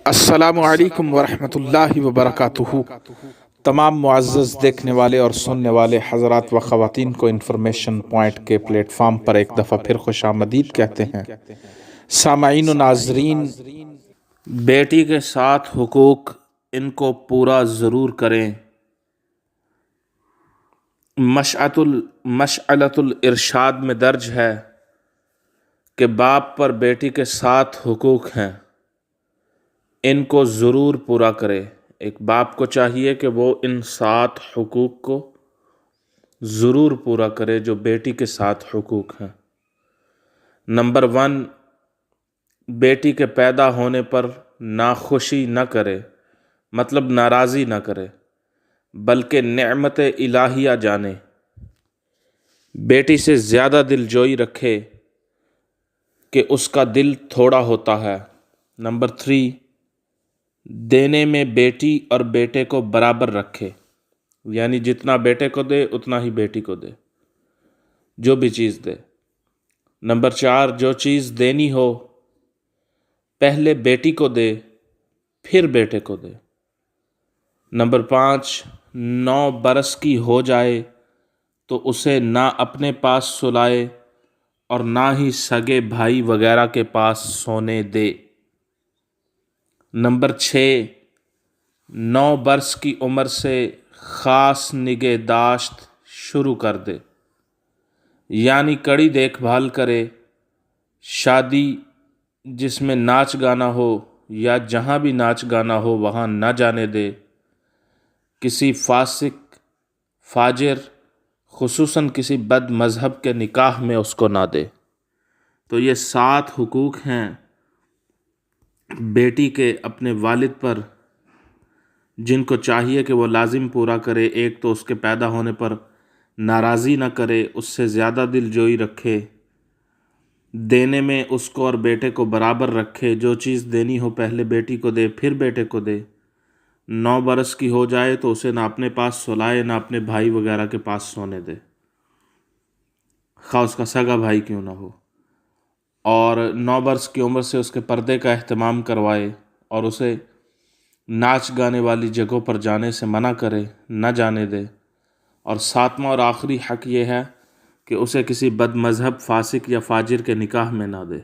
السلام علیکم ورحمۃ اللہ وبرکاتہ۔ تمام معزز دیکھنے والے اور سننے والے حضرات و خواتین کو انفارمیشن پوائنٹ کے پلیٹ فارم پر ایک دفعہ پھر خوش آمدید کہتے ہیں۔ سامعین و ناظرین، بیٹی کے ساتھ حقوق ان کو پورا ضرور کریں۔ مشعلۃ الارشاد میں درج ہے کہ باپ پر بیٹی کے 7 حقوق ہیں، ان کو ضرور پورا کرے۔ ایک باپ کو چاہیے کہ وہ ان 7 حقوق کو ضرور پورا کرے جو بیٹی کے 7 حقوق ہیں۔ نمبر 1، بیٹی کے پیدا ہونے پر ناخوشی نہ کرے، مطلب ناراضی نہ کرے، بلکہ نعمت الہیہ جانے، بیٹی سے زیادہ دل جوئی رکھے کہ اس کا دل تھوڑا ہوتا ہے۔ نمبر 3، دینے میں بیٹی اور بیٹے کو برابر رکھے، یعنی جتنا بیٹے کو دے اتنا ہی بیٹی کو دے، جو بھی چیز دے۔ نمبر 4، جو چیز دینی ہو پہلے بیٹی کو دے پھر بیٹے کو دے۔ نمبر 5، 9 برس کی ہو جائے تو اسے نہ اپنے پاس سلائے اور نہ ہی سگے بھائی وغیرہ کے پاس سونے دے۔ نمبر 6، 9 برس کی عمر سے خاص نگہداشت شروع کر دے، یعنی کڑی دیکھ بھال کرے۔ شادی جس میں ناچ گانا ہو یا جہاں بھی ناچ گانا ہو وہاں نہ جانے دے۔ کسی فاسق فاجر، خصوصاً کسی بد مذہب کے نکاح میں اس کو نہ دے۔ تو یہ 7 حقوق ہیں بیٹی کے اپنے والد پر، جن کو چاہیے کہ وہ لازم پورا کرے۔ ایک تو اس کے پیدا ہونے پر ناراضی نہ کرے، اس سے زیادہ دل جوئی رکھے، دینے میں اس کو اور بیٹے کو برابر رکھے، جو چیز دینی ہو پہلے بیٹی کو دے پھر بیٹے کو دے۔ 9 برس کی ہو جائے تو اسے نہ اپنے پاس سلائے نہ اپنے بھائی وغیرہ کے پاس سونے دے، خواہ اس کا سگا بھائی کیوں نہ ہو۔ اور 9 برس کی عمر سے اس کے پردے کا اہتمام کروائے اور اسے ناچ گانے والی جگہوں پر جانے سے منع کرے، نہ جانے دے۔ اور 7واں اور آخری حق یہ ہے کہ اسے کسی بد مذہب فاسق یا فاجر کے نکاح میں نہ دے۔